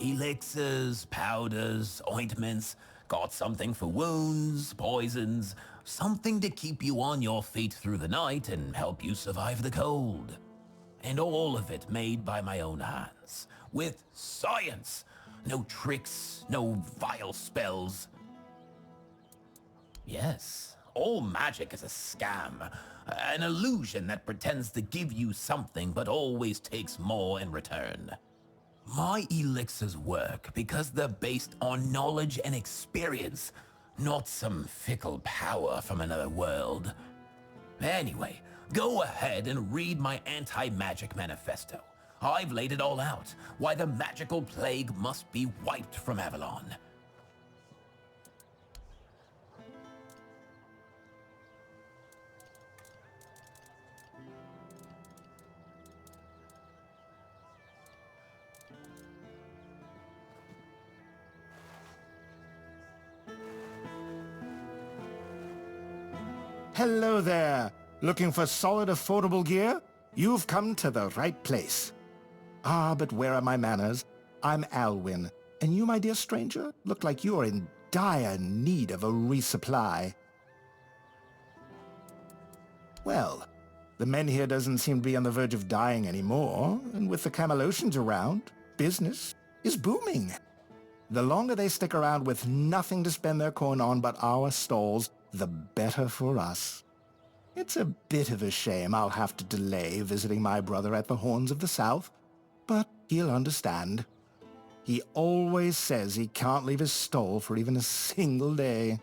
Elixirs, powders, ointments, got something for wounds, poisons, something to keep you on your feet through the night and help you survive the cold. And all of it made by my own hands, with science. No tricks, no vile spells. Yes, all magic is a scam, an illusion that pretends to give you something but always takes more in return. My elixirs work because they're based on knowledge and experience, not some fickle power from another world. Anyway, go ahead and read my anti-magic manifesto. I've laid it all out, why the magical plague must be wiped from Avalon. Hello there! Looking for solid, affordable gear? You've come to the right place. Ah, but where are my manners? I'm Alwyn, and you, my dear stranger, look like you're in dire need of a resupply. Well, the men here doesn't seem to be on the verge of dying anymore, and with the Camelotians around, business is booming. The longer they stick around with nothing to spend their coin on but our stalls, the better for us. It's a bit of a shame I'll have to delay visiting my brother at the Horns of the South, but he'll understand. He always says he can't leave his stall for even a single day.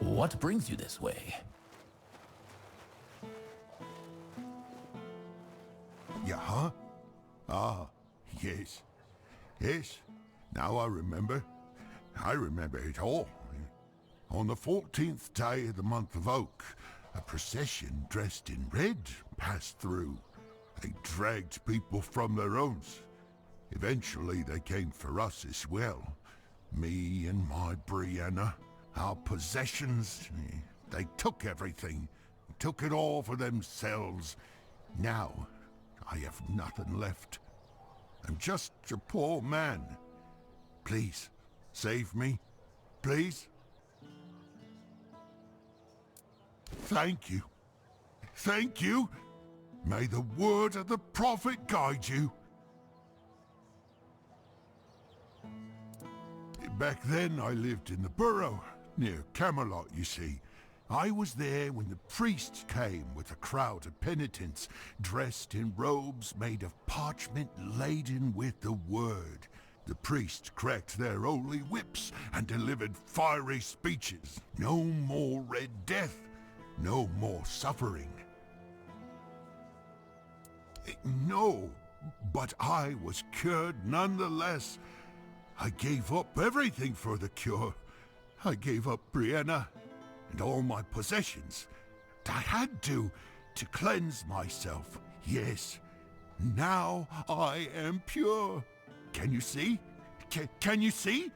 What brings you this way? Yeah, huh? Ah, yes. Yes, now I remember. I remember it all. On the 14th day of the month of Oak, a procession dressed in red passed through. They dragged people from their homes. Eventually they came for us as well. Me and my Brianna. Our possessions, they took everything, took it all for themselves. Now, I have nothing left. I'm just a poor man. Please, save me, please. Thank you. Thank you. May the word of the prophet guide you. Back then, I lived in the borough. Near Camelot, you see. I was there when the priests came with a crowd of penitents, dressed in robes made of parchment laden with the word. The priests cracked their holy whips and delivered fiery speeches. No more red death, no more suffering. No, but I was cured nonetheless. I gave up everything for the cure. I gave up Brianna and all my possessions. I had to cleanse myself. Yes, now I am pure. Can you see? Can you see?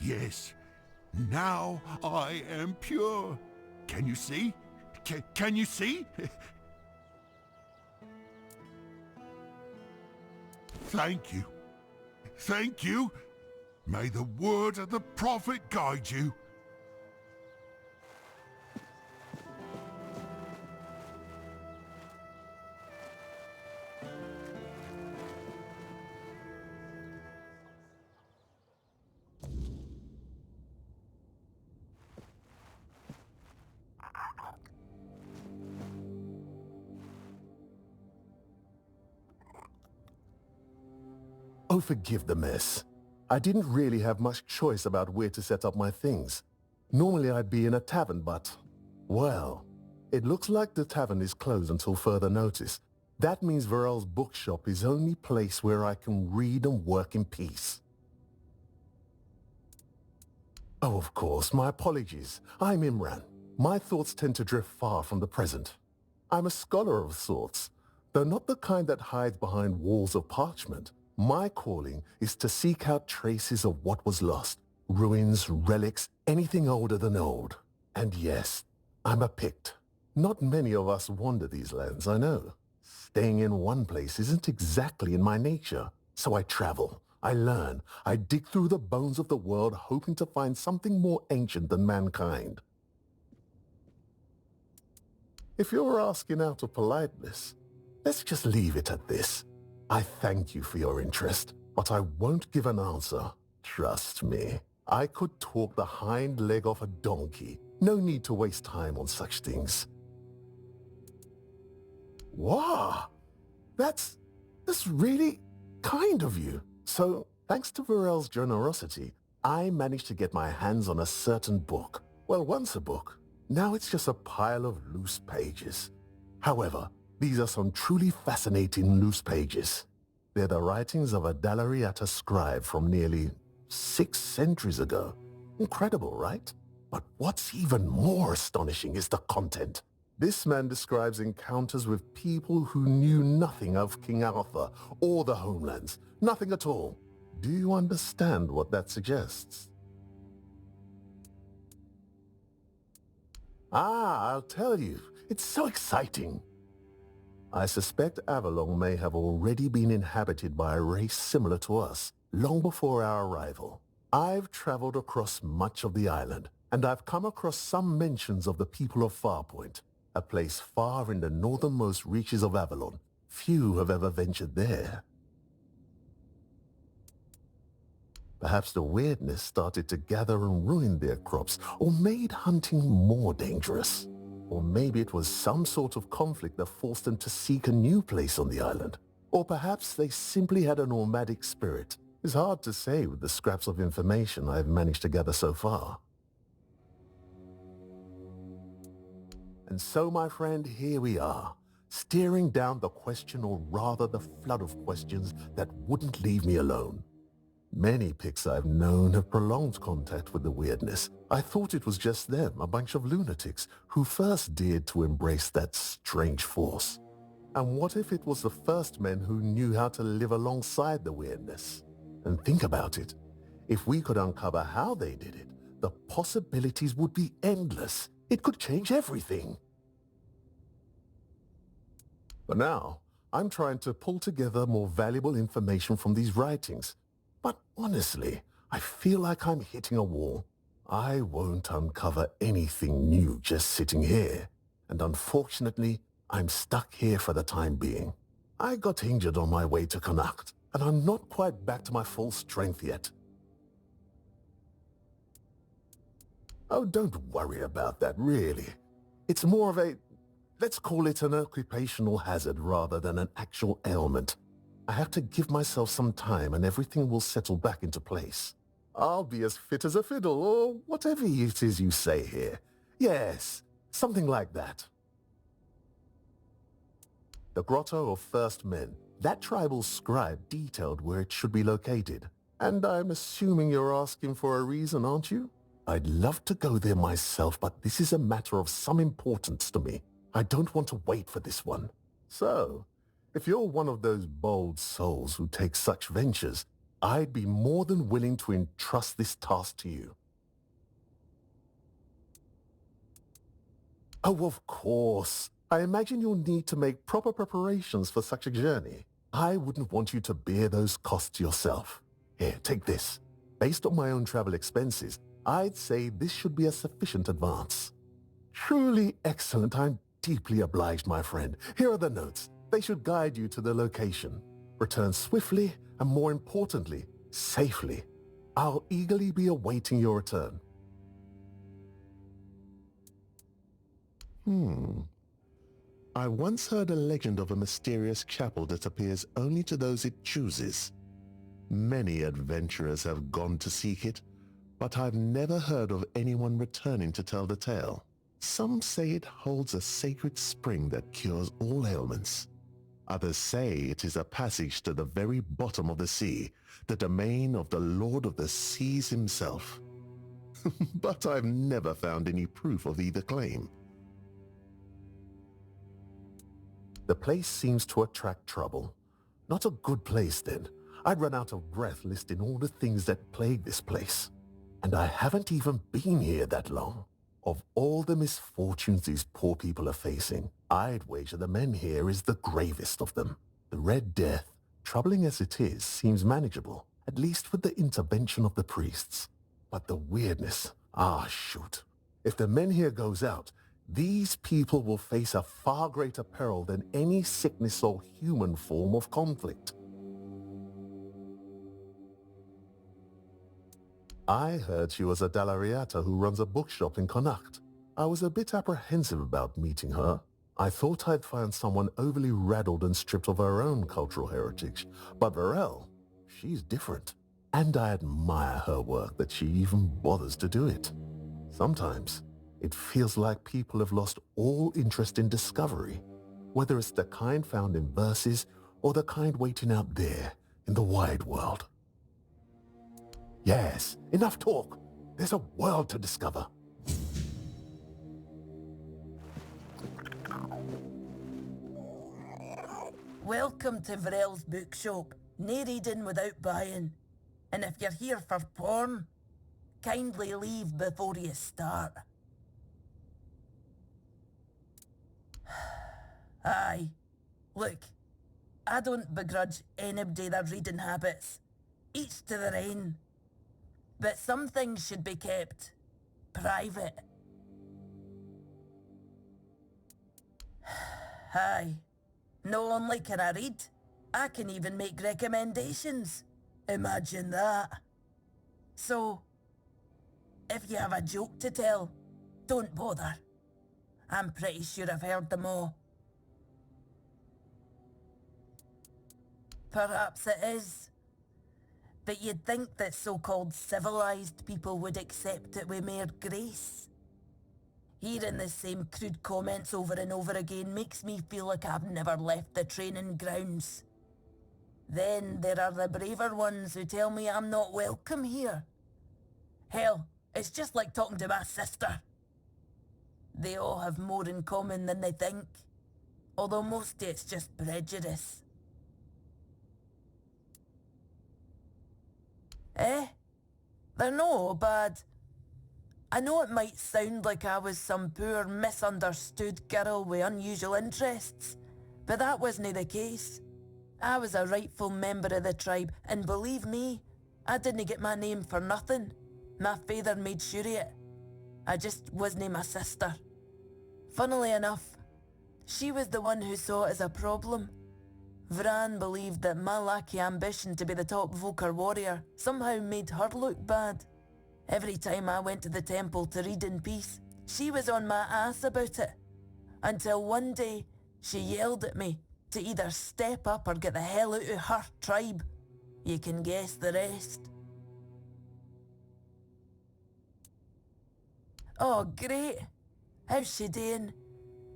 Yes, now I am pure. Can you see? Can you see? Thank you. Thank you. May the word of the prophet guide you. Oh, forgive the mess. I didn't really have much choice about where to set up my things. Normally I'd be in a tavern, but... well, it looks like the tavern is closed until further notice. That means Varel's bookshop is only place where I can read and work in peace. Oh, of course, my apologies. I'm Imran. My thoughts tend to drift far from the present. I'm a scholar of sorts, though not the kind that hides behind walls of parchment. My calling is to seek out traces of what was lost. Ruins, relics, anything older than old. And yes, I'm a Pict. Not many of us wander these lands, I know. Staying in one place isn't exactly in my nature, so I travel. I learn. I dig through the bones of the world hoping to find something more ancient than mankind. If you're asking out of politeness, let's just leave it at this. I thank you for your interest, but I won't give an answer. Trust me. I could talk the hind leg off a donkey. No need to waste time on such things. Wow! That's really kind of you. So, thanks to Varel's generosity, I managed to get my hands on a certain book. Well, once a book. Now it's just a pile of loose pages. However, these are some truly fascinating loose pages. They're the writings of a Dalariata scribe from nearly 6 centuries ago. Incredible, right? But what's even more astonishing is the content. This man describes encounters with people who knew nothing of King Arthur or the homelands. Nothing at all. Do you understand what that suggests? I'll tell you. It's so exciting. I suspect Avalon may have already been inhabited by a race similar to us, long before our arrival. I've traveled across much of the island, and I've come across some mentions of the people of Farpoint, a place far in the northernmost reaches of Avalon. Few have ever ventured there. Perhaps the Wyrdness started to gather and ruin their crops, or made hunting more dangerous. Or maybe it was some sort of conflict that forced them to seek a new place on the island. Or perhaps they simply had a nomadic spirit. It's hard to say with the scraps of information I've managed to gather so far. And so, my friend, here we are, staring down the question, or rather the flood of questions that wouldn't leave me alone. Many Picts I've known have prolonged contact with the Wyrdness. I thought it was just them, a bunch of lunatics, who first dared to embrace that strange force. And what if it was the first men who knew how to live alongside the Wyrdness? And think about it. If we could uncover how they did it, the possibilities would be endless. It could change everything. But now, I'm trying to pull together more valuable information from these writings. But honestly, I feel like I'm hitting a wall. I won't uncover anything new just sitting here. And unfortunately, I'm stuck here for the time being. I got injured on my way to Connacht, and I'm not quite back to my full strength yet. Oh, don't worry about that, really. It's more of a, let's call it an occupational hazard rather than an actual ailment. I have to give myself some time and everything will settle back into place. I'll be as fit as a fiddle, or whatever it is you say here. Yes, something like that. The Grotto of First Men. That tribal scribe detailed where it should be located. And I'm assuming you're asking for a reason, aren't you? I'd love to go there myself, but this is a matter of some importance to me. I don't want to wait for this one. So, if you're one of those bold souls who take such ventures, I'd be more than willing to entrust this task to you. Oh, of course. I imagine you'll need to make proper preparations for such a journey. I wouldn't want you to bear those costs yourself. Here, take this. Based on my own travel expenses, I'd say this should be a sufficient advance. Truly excellent. I'm deeply obliged, my friend. Here are the notes. They should guide you to the location. Return swiftly, and more importantly, safely. I'll eagerly be awaiting your return. I once heard a legend of a mysterious chapel that appears only to those it chooses. Many adventurers have gone to seek it, but I've never heard of anyone returning to tell the tale. Some say it holds a sacred spring that cures all ailments. Others say it is a passage to the very bottom of the sea, the domain of the Lord of the Seas himself. But I've never found any proof of either claim. The place seems to attract trouble. Not a good place, then. I'd run out of breath listing all the things that plague this place. And I haven't even been here that long. Of all the misfortunes these poor people are facing, I'd wager the men here is the gravest of them. The Red Death, troubling as it is, seems manageable, at least with the intervention of the priests. But the Wyrdness, shoot. If the men here goes out, these people will face a far greater peril than any sickness or human form of conflict. I heard she was a Dalariata who runs a bookshop in Connacht. I was a bit apprehensive about meeting her. I thought I'd find someone overly rattled and stripped of her own cultural heritage. But Varel, she's different. And I admire her work that she even bothers to do it. Sometimes, it feels like people have lost all interest in discovery, whether it's the kind found in verses or the kind waiting out there in the wide world. Yes, enough talk. There's a world to discover. Welcome to Varel's bookshop. No reading without buying. And if you're here for porn, kindly leave before you start. Aye. Look, I don't begrudge anybody their reading habits. Each to their own. But some things should be kept private. Aye. Not only can I read, I can even make recommendations. Imagine that. So, if you have a joke to tell, don't bother. I'm pretty sure I've heard them all. Perhaps it is. But you'd think that so-called civilized people would accept it with mere grace. Hearing the same crude comments over and over again makes me feel like I've never left the training grounds. Then there are the braver ones who tell me I'm not welcome here. Hell, it's just like talking to my sister. They all have more in common than they think, although mostly it's just prejudice. They're no bad. I know it might sound like I was some poor misunderstood girl with unusual interests, but that wasn't the case. I was a rightful member of the tribe, and believe me, I didn't get my name for nothing. My father made sure of it. I just wasn't my sister. Funnily enough, she was the one who saw it as a problem. Vran believed that my lack of ambition to be the top Volker warrior somehow made her look bad. Every time I went to the temple to read in peace, she was on my ass about it. Until one day, she yelled at me to either step up or get the hell out of her tribe. You can guess the rest. Oh, great. How's she doing?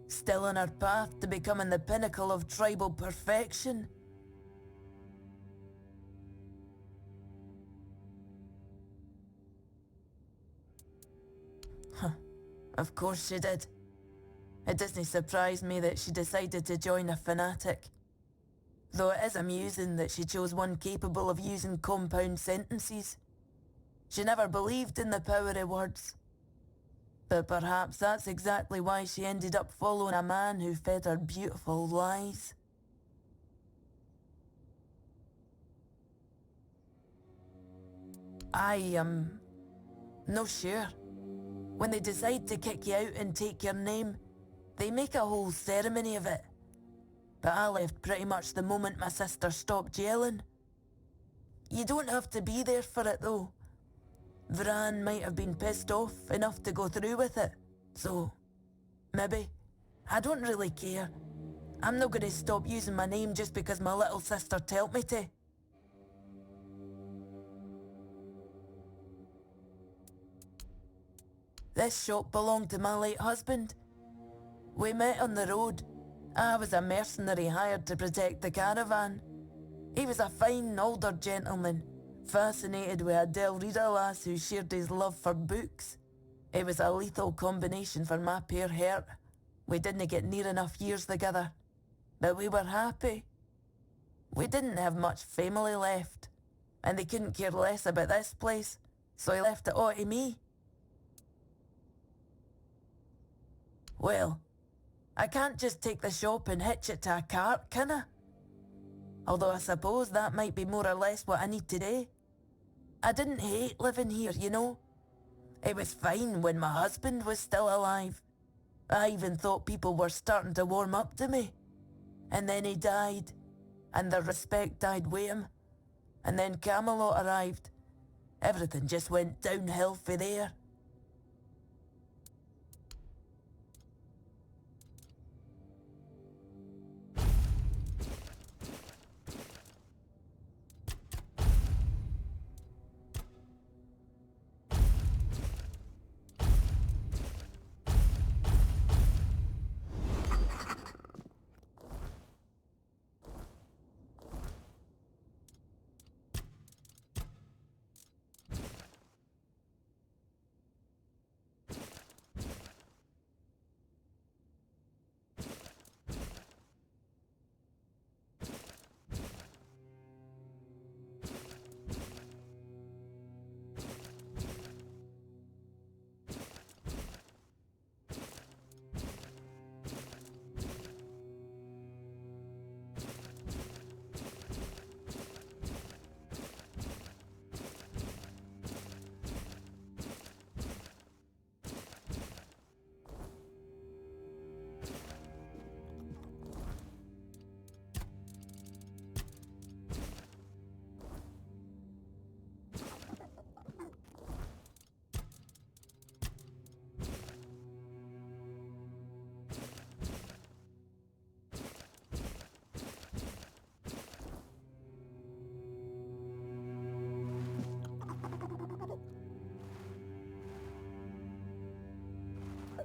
Still on her path to becoming the pinnacle of tribal perfection? Of course she did. It doesn't surprise me that she decided to join a fanatic. Though it is amusing that she chose one capable of using compound sentences. She never believed in the power of words. But perhaps that's exactly why she ended up following a man who fed her beautiful lies. I am not sure. When they decide to kick you out and take your name, they make a whole ceremony of it. But I left pretty much the moment my sister stopped yelling. You don't have to be there for it though. Vran might have been pissed off enough to go through with it. So, maybe. I don't really care. I'm not going to stop using my name just because my little sister told me to. This shop belonged to my late husband. We met on the road, I was a mercenary hired to protect the caravan. He was a fine older gentleman, fascinated with a Del Rita lass who shared his love for books. It was a lethal combination for my poor heart. We didn't get near enough years together, but we were happy. We didn't have much family left, and they couldn't care less about this place, so he left it all to me. Well, I can't just take the shop and hitch it to a cart, can I? Although I suppose that might be more or less what I need today. I didn't hate living here, you know. It was fine when my husband was still alive. I even thought people were starting to warm up to me. And then he died, and the respect died with him. And then Camelot arrived. Everything just went downhill for there.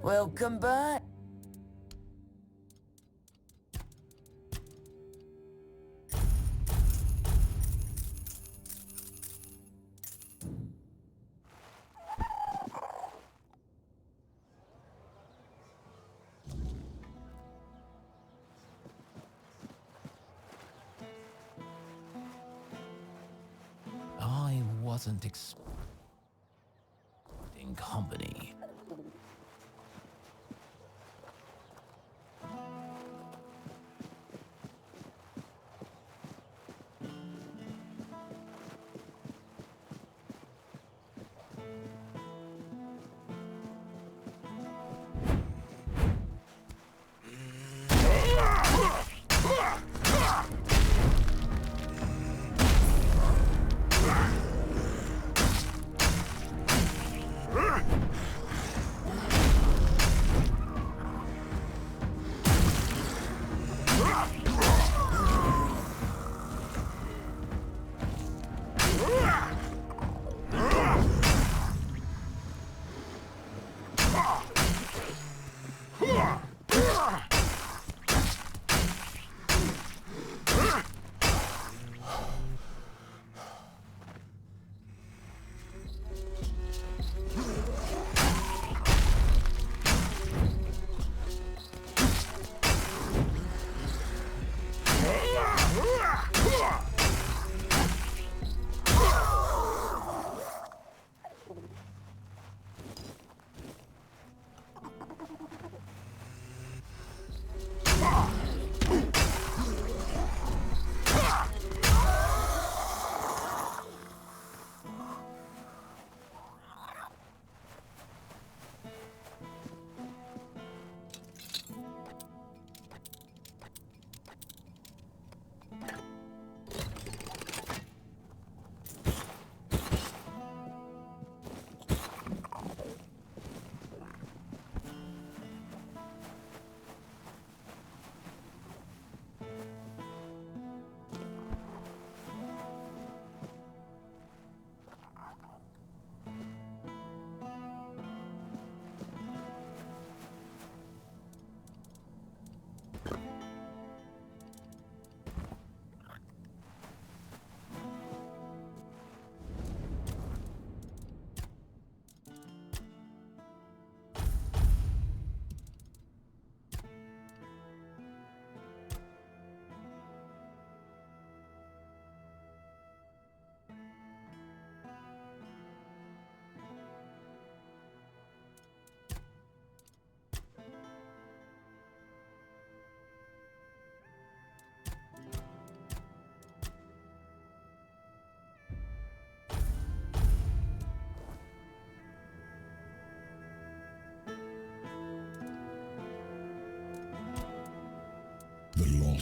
Welcome back. I wasn't expecting company.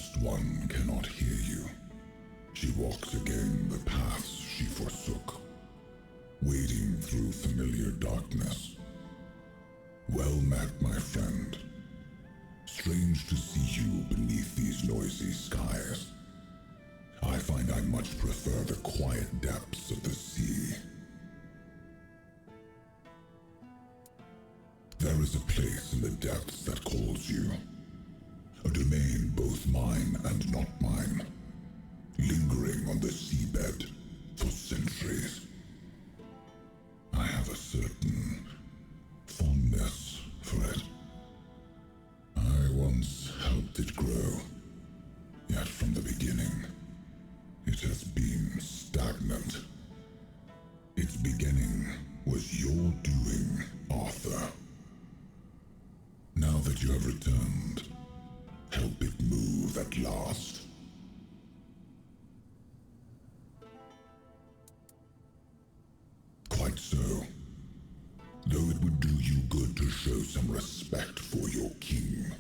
lost one cannot hear you. She walks again the paths she forsook, wading through familiar darkness. Well met, my friend. Strange to see you beneath these noisy skies. I find I much prefer the quiet depths of the sea. There is a place in the depths that calls you. A domain both mine and not mine, lingering on the seabed for centuries. I have a certain fondness for it. I once helped it grow, yet from the beginning, it has been stagnant. Its beginning was your doing, Arthur. Now that you have returned, help it move at last. Quite so. Though it would do you good to show some respect for your king.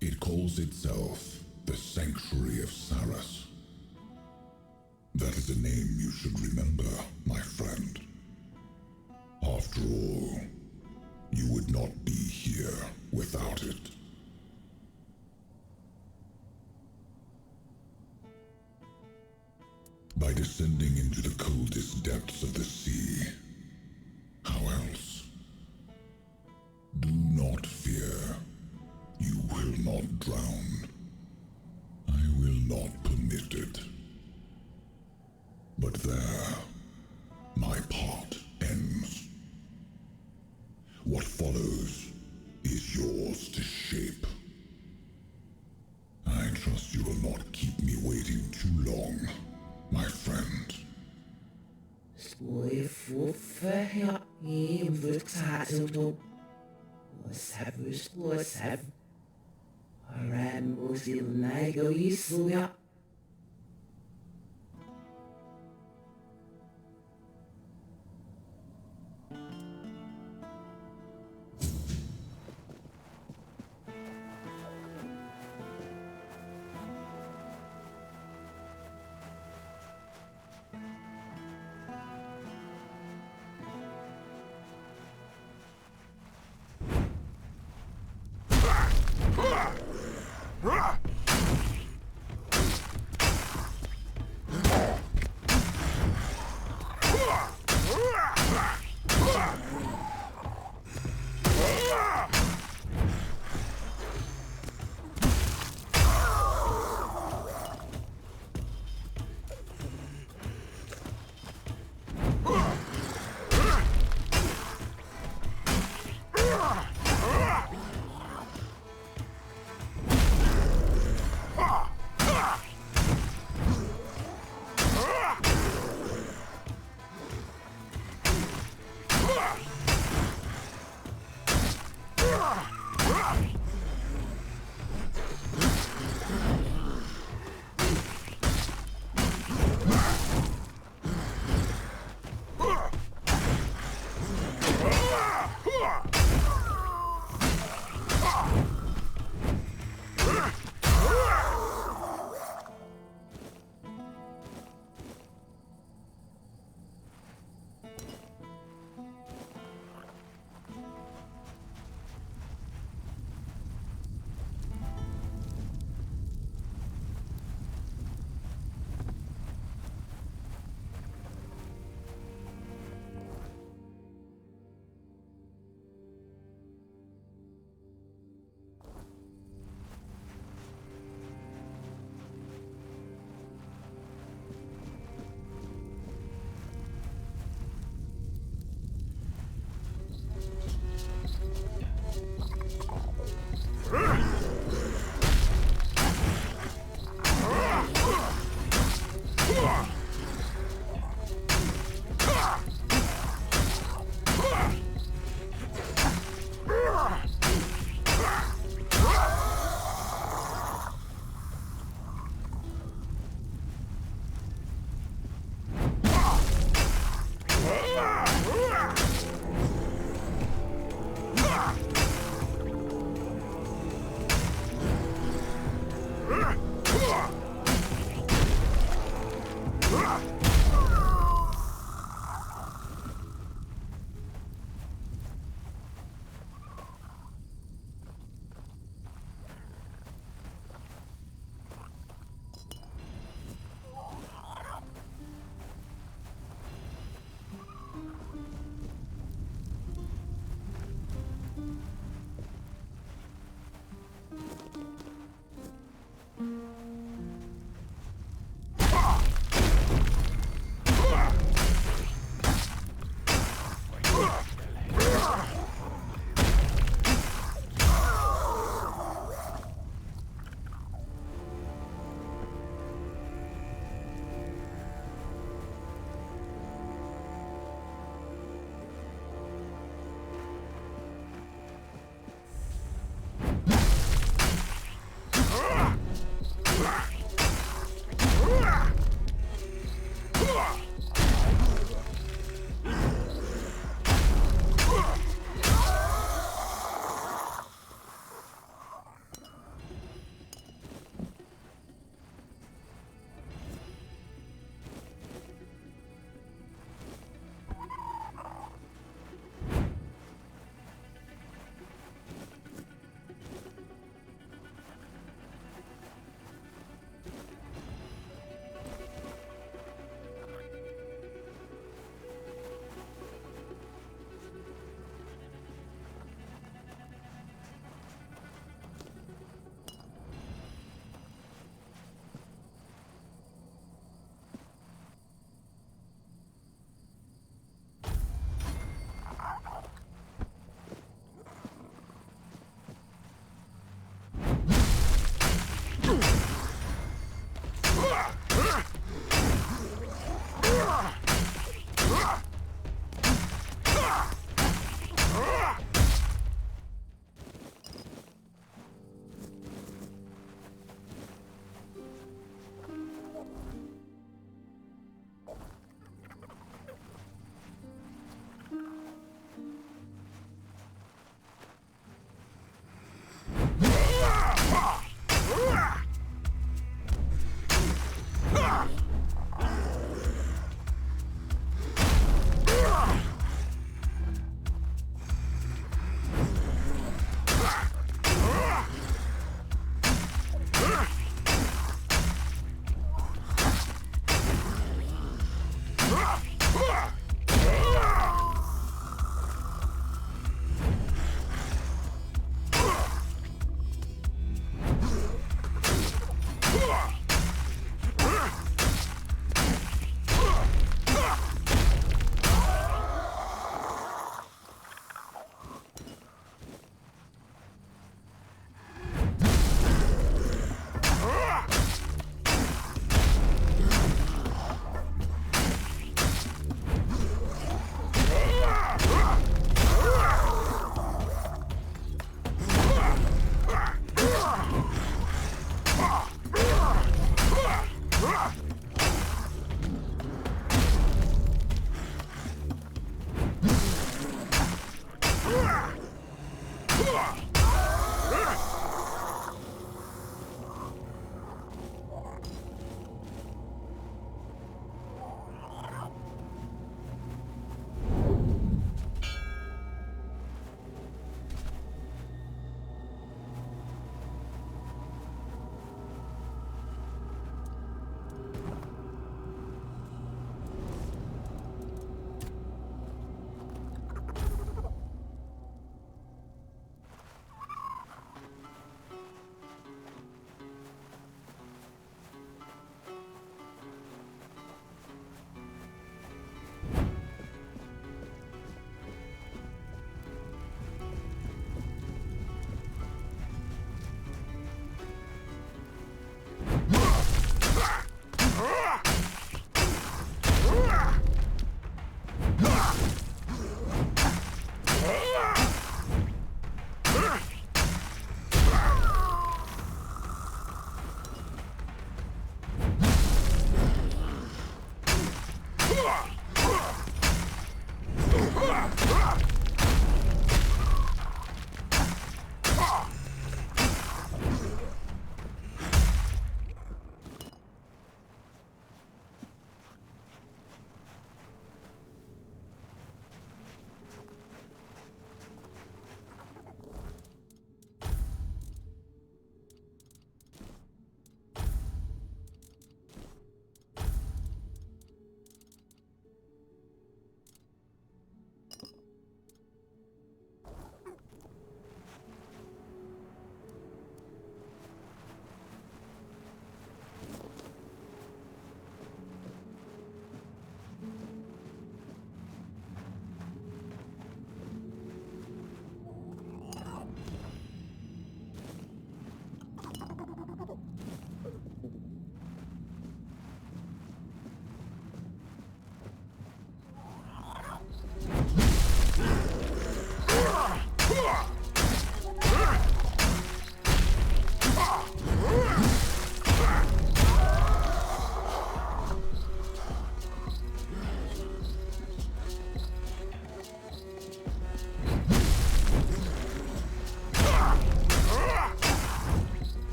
It calls itself the Sanctuary of Saras. That is a name you should remember, my friend. After all, you would not be here without it. By descending into the coldest depths of the sea. How else? Do not fear. You will not drown. I will not permit it. But there, my part ends. What follows is yours to shape. I trust you will not keep me waiting too long, my friend.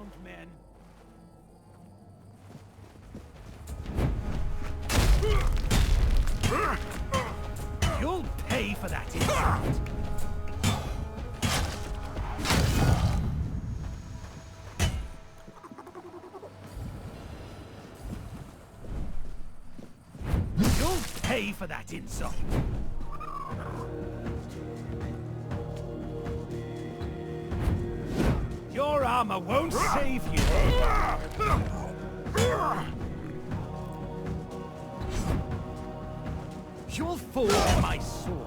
ground, men. You'll pay for that insult. You'll pay for that insult. Your armor won't save you. You'll fall to my sword.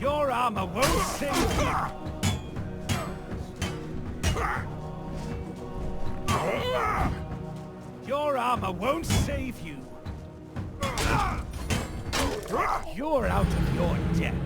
Your armor won't save you. Your armor won't save you. You're out of your depth.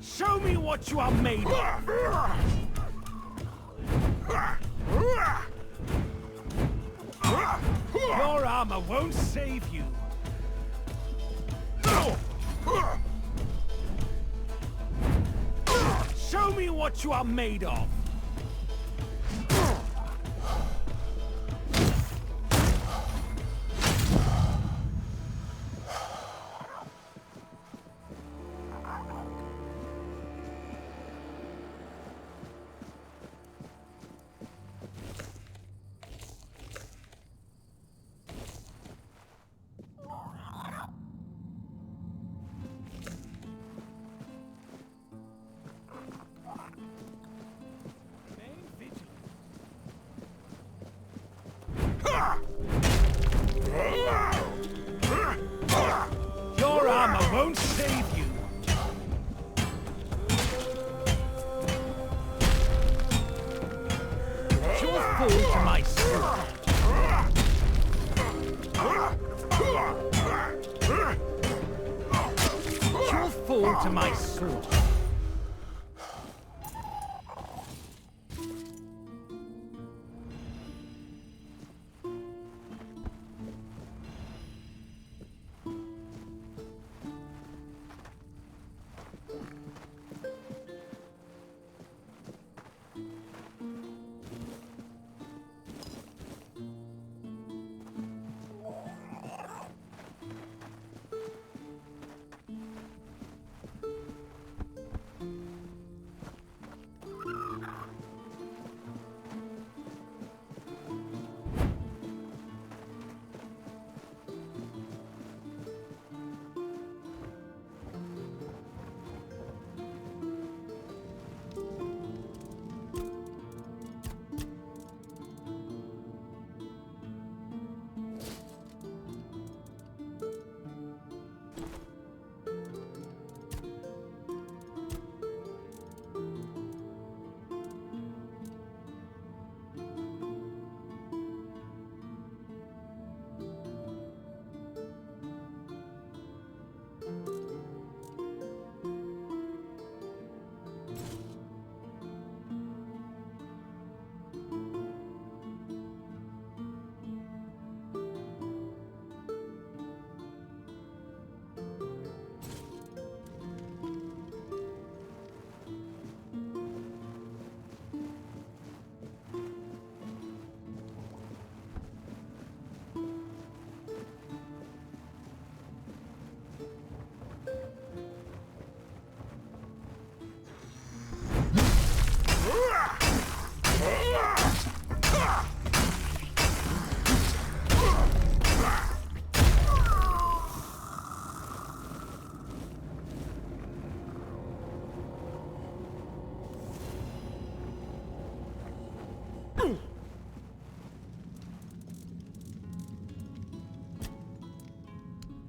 Show me what you are made of! Your armor won't save you. Show me what you are made of! Your armor won't save you. You'll fall to my sword. to my sword.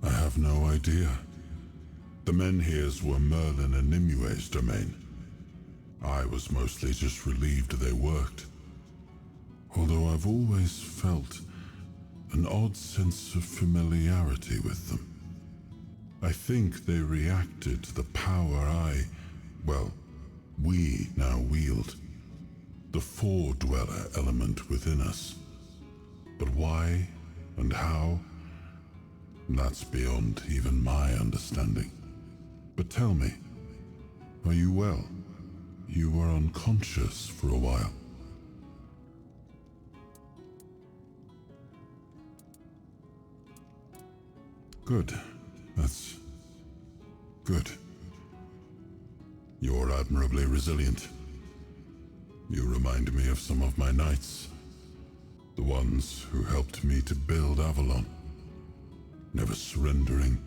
I have no idea. The Menhirs were Merlin and Nimue's domain. I was mostly just relieved they worked. Although I've always felt an odd sense of familiarity with them. I think they reacted to the power we now wield. The Four-Dweller element within us. But why and how? That's beyond even my understanding. But tell me, are you well? You were unconscious for a while. Good. That's good. You're admirably resilient. You remind me of some of my knights. The ones who helped me to build Avalon. Never surrendering,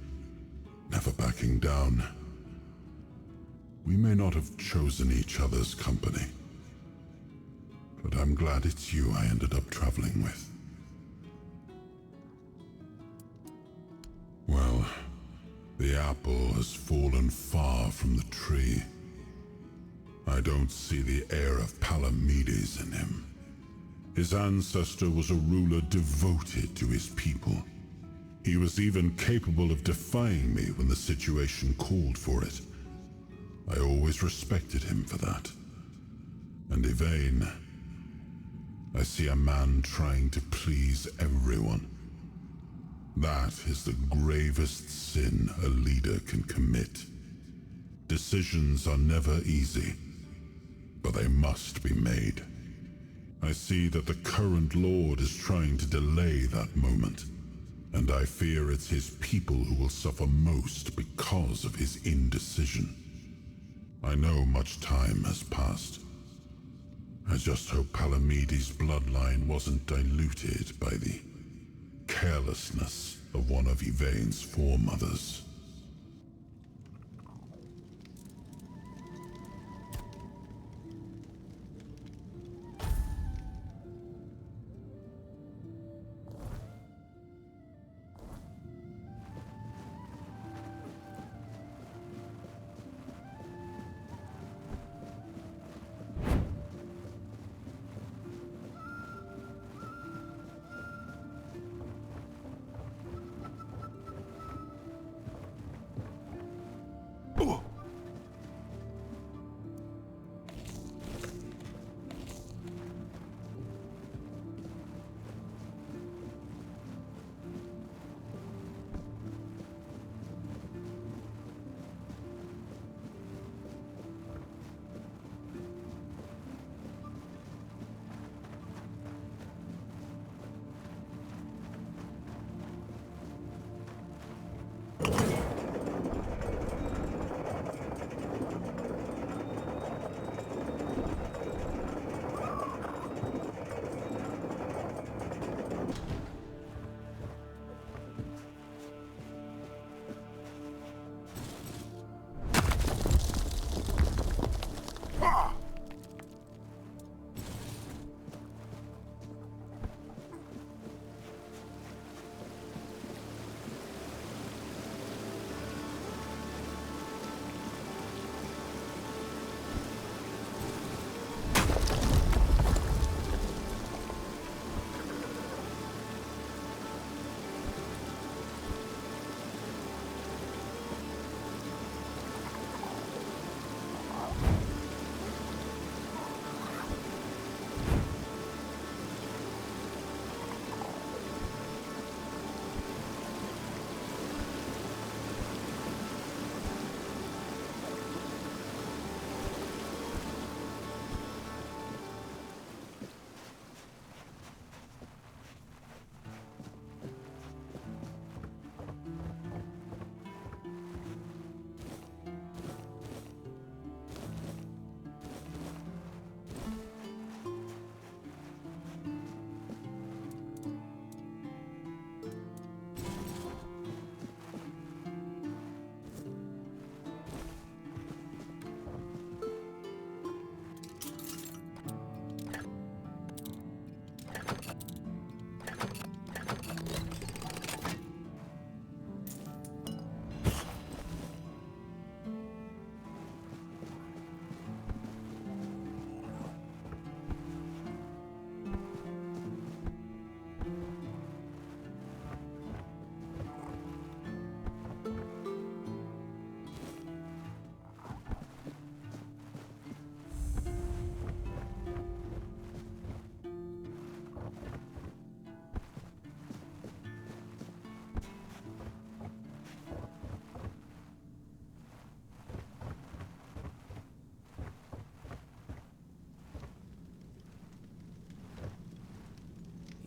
never backing down. We may not have chosen each other's company, but I'm glad it's you I ended up traveling with. Well, the apple has fallen far from the tree. I don't see the heir of Palamedes in him. His ancestor was a ruler devoted to his people. He was even capable of defying me when the situation called for it. I always respected him for that. And Yvain, I see a man trying to please everyone. That is the gravest sin a leader can commit. Decisions are never easy, but they must be made. I see that the current Lord is trying to delay that moment, and I fear it's his people who will suffer most because of his indecision. I know much time has passed. I just hope Palamedes' bloodline wasn't diluted by the carelessness of one of Yvain's foremothers.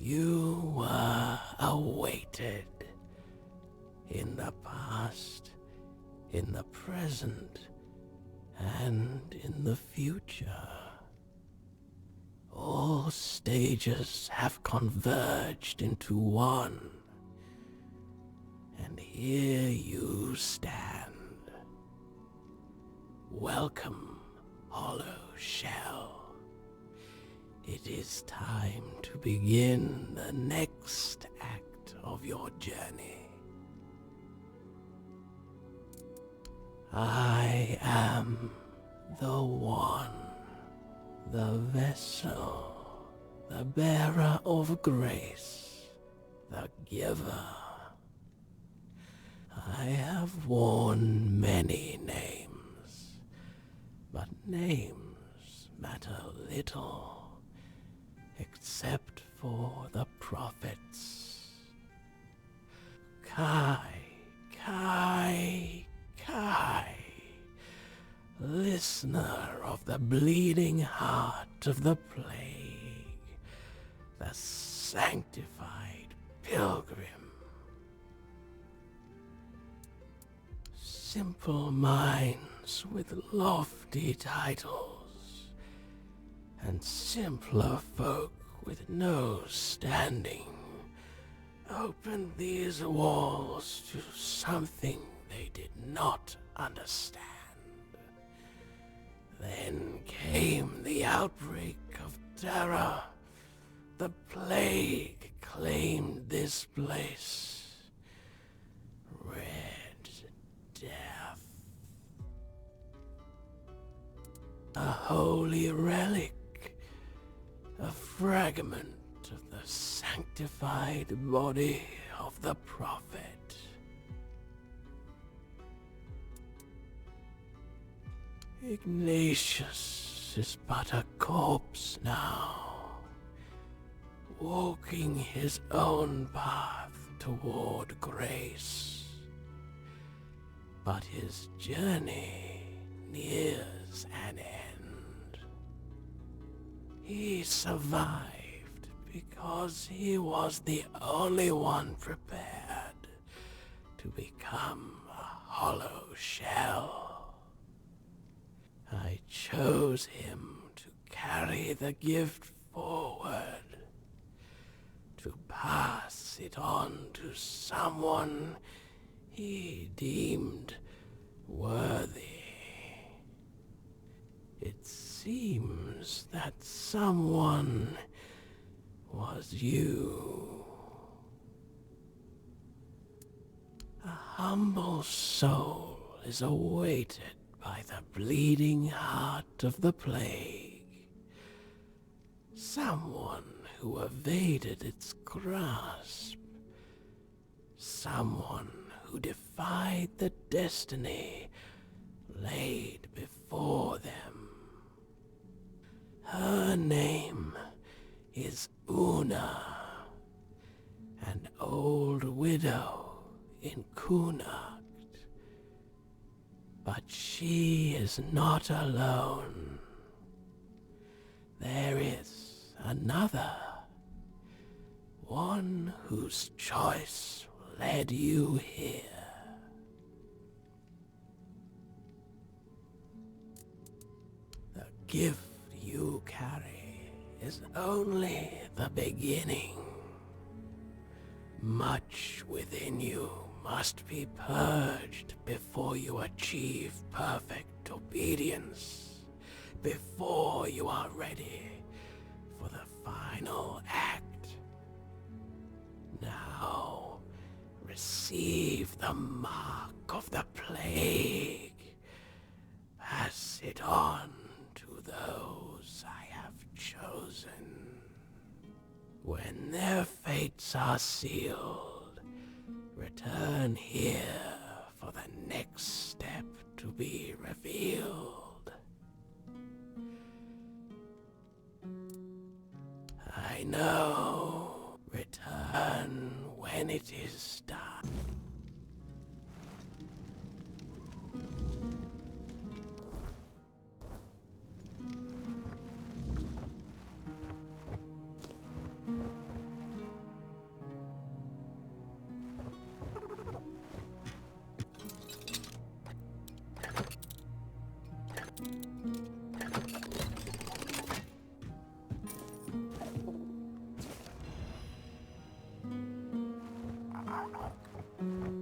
You were awaited. In the past, in the present, and in the future. All stages have converged into one. And here you stand. Welcome, Hollow Shell. It is time to begin the next act of your journey. I am the one, the vessel, the bearer of grace, the giver. I have worn many names, but names matter little, except for the prophets. Kai, Kai, Kai, listener of the bleeding heart of the plague, the sanctified pilgrim. Simple minds with lofty titles, and simpler folk with no standing, opened these walls to something they did not understand. Then came the outbreak of terror. The plague claimed this place. Red Death. A holy relic, a fragment of the sanctified body of the prophet. Ignatius is but a corpse now, walking his own path toward grace. But his journey nears an end. He survived because he was the only one prepared to become a hollow shell. I chose him to carry the gift forward, to pass it on to someone he deemed worthy. It seems that someone was you. A humble soul is awaited by the bleeding heart of the plague. Someone who evaded its grasp. Someone who defied the destiny laid before them. Her name is Una, an old widow in Kunakt. But she is not alone. There is another, one whose choice led you here. The gift you carry is only the beginning. Much within you must be purged before you achieve perfect obedience, before you are ready for the final act. Now, receive the mark of the plague. Pass it on to those I have chosen. When their fates are sealed, return here for the next step to be revealed. I know. Return when it is done. Bye.